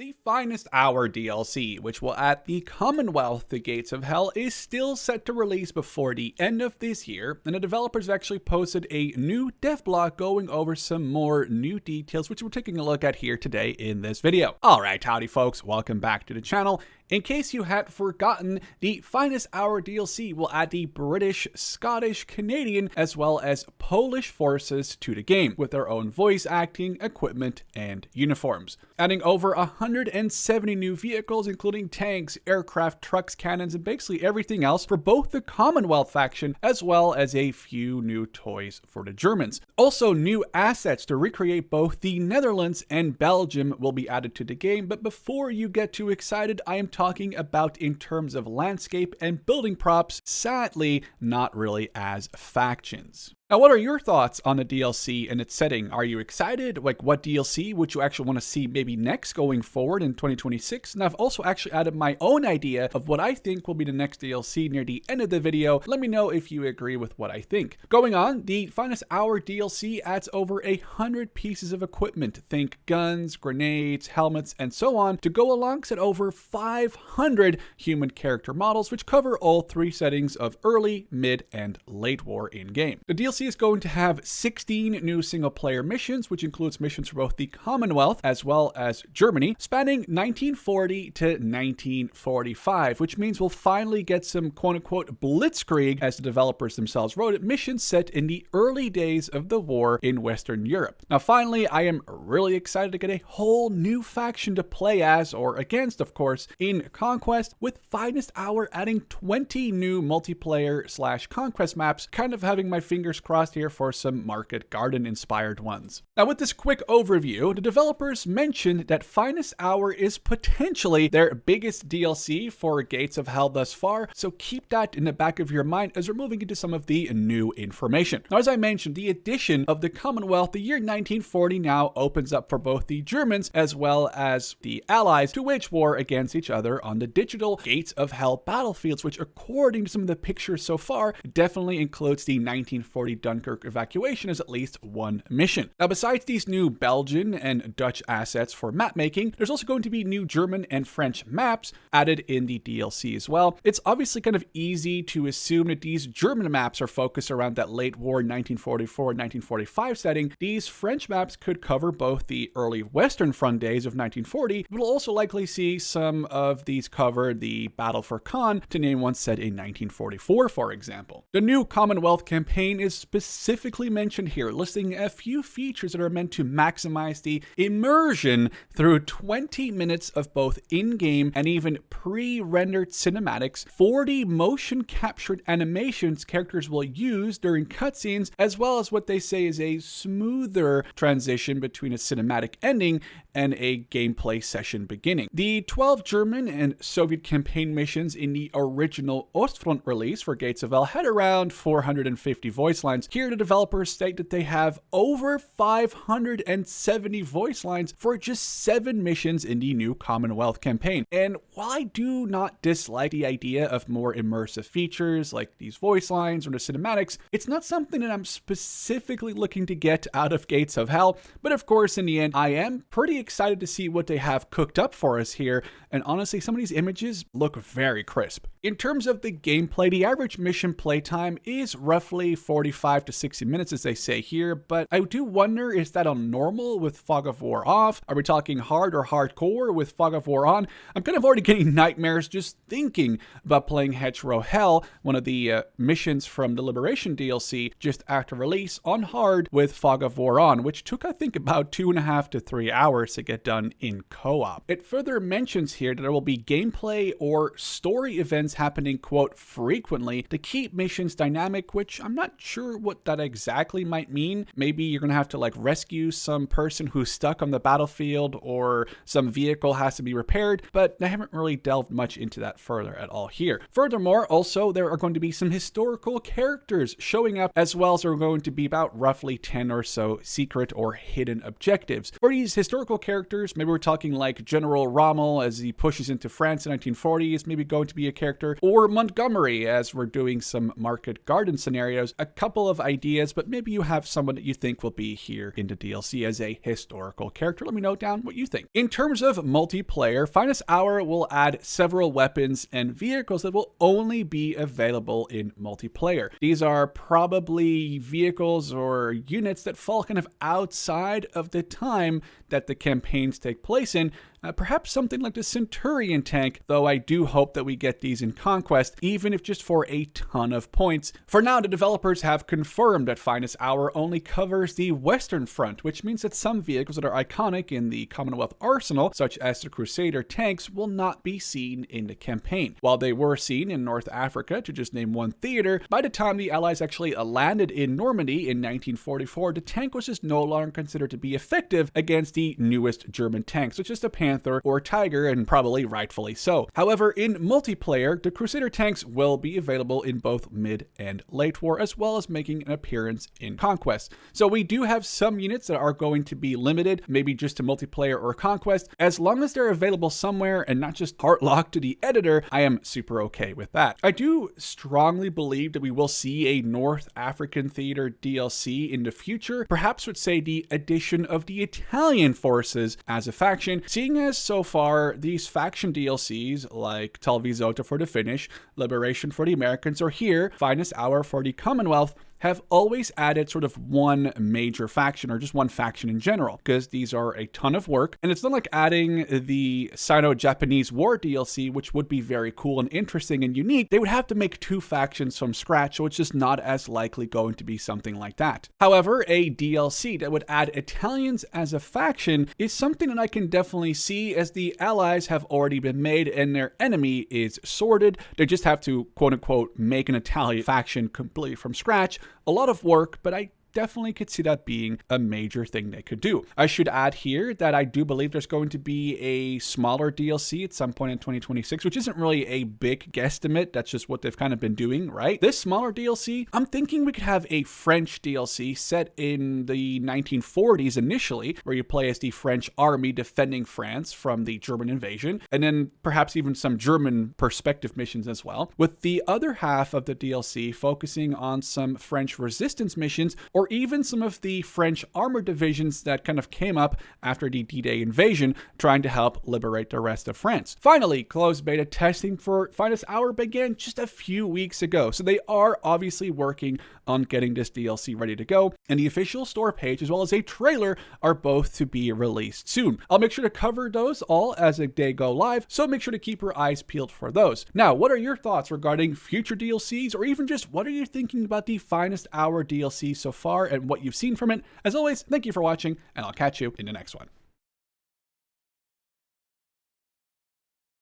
The Finest Hour DLC, which will add the Commonwealth to Gates of Hell, is still set to release before the end of this year, and the developers actually posted a new devblog going over some more new details, which we're taking a look at here today in this video. Alright, howdy folks, welcome back to the channel. In case you had forgotten, the Finest Hour DLC will add the British, Scottish, Canadian, as well as Polish forces to the game, with their own voice acting, equipment, and uniforms. Adding over 170 new vehicles, including tanks, aircraft, trucks, cannons, and basically everything else for both the Commonwealth faction, as well as a few new toys for the Germans. Also, new assets to recreate both the Netherlands and Belgium will be added to the game, but before you get too excited, I am talking about in terms of landscape and building props, sadly, not really as factions. Now, what are your thoughts on the DLC and its setting? Are you excited? Like, what DLC would you actually want to see maybe next going forward in 2026? And I've also actually added my own idea of what I think will be the next DLC near the end of the video. Let me know if you agree with what I think. Going on, the Finest Hour DLC adds over 100 pieces of equipment. Think guns, grenades, helmets, and so on, to go alongside over 500 human character models, which cover all three settings of early, mid, and late war in-game. The DLC is going to have 16 new single-player missions, which includes missions for both the Commonwealth as well as Germany, spanning 1940 to 1945, which means we'll finally get some quote-unquote blitzkrieg, as the developers themselves wrote it, missions set in the early days of the war in Western Europe. Now finally, I am really excited to get a whole new faction to play as, or against of course, in Conquest, with Finest Hour adding 20 new multiplayer/Conquest maps, kind of having my fingers crossed here for some Market Garden inspired ones. Now with this quick overview, the developers mentioned that Finest Hour is potentially their biggest DLC for Gates of Hell thus far, so keep that in the back of your mind as we're moving into some of the new information. Now as I mentioned, the addition of the Commonwealth, the year 1940 now opens up for both the Germans as well as the Allies to wage war against each other on the digital Gates of Hell battlefields, which according to some of the pictures so far, definitely includes the 1940 Dunkirk evacuation as at least one mission. Now besides these new Belgian and Dutch assets for map making, there's also going to be new German and French maps added in the DLC as well. It's obviously kind of easy to assume that these German maps are focused around that late war 1944-1945 setting. These French maps could cover both the early Western Front days of 1940, but we'll also likely see some of these cover the Battle for Caen, to name one set in 1944, for example. The new Commonwealth campaign is specifically mentioned here, listing a few features that are meant to maximize the immersion through 20 minutes of both in-game and even pre-rendered cinematics, 40 motion captured animations characters will use during cutscenes, as well as what they say is a smoother transition between a cinematic ending and a gameplay session beginning. The 12 German and Soviet campaign missions in the original Ostfront release for Gates of Hell had around 450 voice lines. Here the developers state that they have over 570 voice lines for just 7 missions in the new Commonwealth campaign. And while I do not dislike the idea of more immersive features like these voice lines or the cinematics, it's not something that I'm specifically looking to get out of Gates of Hell. But of course, in the end, I am pretty excited to see what they have cooked up for us here, and honestly, some of these images look very crisp. In terms of the gameplay, the average mission playtime is roughly 45 to 60 minutes, as they say here, but I do wonder, is that on normal with Fog of War off? Are we talking hard or hardcore with Fog of War on? I'm kind of already getting nightmares just thinking about playing Hetero Hell, one of the missions from the Liberation DLC, just after release on hard with Fog of War on, which took, I think, about 2.5 to 3 hours to get done in co-op. It further mentions here that there will be gameplay or story events happening, quote, frequently to keep missions dynamic, which I'm not sure what that exactly might mean. Maybe you're gonna have to like rescue some person who's stuck on the battlefield, or some vehicle has to be repaired, but I haven't really delved much into that further at all here. Furthermore, also there are going to be some historical characters showing up, as well as there are going to be about roughly 10 or so secret or hidden objectives. For these historical characters. Maybe we're talking like General Rommel as he pushes into France in 1940 is maybe going to be a character, or Montgomery as we're doing some market garden scenarios. A couple of ideas, but maybe you have someone that you think will be here in the DLC as a historical character. Let me know down what you think. In terms of multiplayer, Finest Hour will add several weapons and vehicles that will only be available in multiplayer. These are probably vehicles or units that fall kind of outside of the time that the campaigns take place in. Perhaps something like the Centurion tank, though I do hope that we get these in Conquest, even if just for a ton of points. For now, the developers have confirmed that Finest Hour only covers the Western Front, which means that some vehicles that are iconic in the Commonwealth arsenal, such as the Crusader tanks, will not be seen in the campaign. While they were seen in North Africa, to just name one theater, by the time the Allies actually landed in Normandy in 1944, the tank was just no longer considered to be effective against the newest German tanks, such as the Panther or Tiger, and probably rightfully so. However, in multiplayer, the Crusader tanks will be available in both mid and late war, as well as making an appearance in Conquest. So we do have some units that are going to be limited, maybe just to multiplayer or Conquest. As long as they're available somewhere and not just heart-locked to the editor, I am super okay with that. I do strongly believe that we will see a North African theater DLC in the future, perhaps with, say, the addition of the Italian forces as a faction, seeing as so far these faction DLCs like Talvisota for the Finnish, Liberation for the Americans, or here, Finest Hour for the Commonwealth, have always added sort of one major faction or just one faction in general, because these are a ton of work. And it's not like adding the Sino-Japanese War DLC, which would be very cool and interesting and unique. They would have to make two factions from scratch, so it's just not as likely going to be something like that. However, a DLC that would add Italians as a faction is something that I can definitely see, as the Allies have already been made and their enemy is sorted. They just have to, quote unquote, make an Italian faction completely from scratch. A lot of work, but I definitely could see that being a major thing they could do. I should add here that I do believe there's going to be a smaller DLC at some point in 2026, which isn't really a big guesstimate. That's just what they've kind of been doing, right? This smaller DLC, I'm thinking we could have a French DLC set in the 1940s initially, where you play as the French army defending France from the German invasion, and then perhaps even some German perspective missions as well, with the other half of the DLC focusing on some French resistance missions, or even some of the French armored divisions that kind of came up after the D-Day invasion, trying to help liberate the rest of France. Finally, closed beta testing for Finest Hour began just a few weeks ago, so they are obviously working on getting this DLC ready to go, and the official store page as well as a trailer are both to be released soon. I'll make sure to cover those all as they go live, so make sure to keep your eyes peeled for those. Now, what are your thoughts regarding future DLCs, or even just what are you thinking about the Finest Hour DLC so far and what you've seen from it? As always, thank you for watching, and I'll catch you in the next one.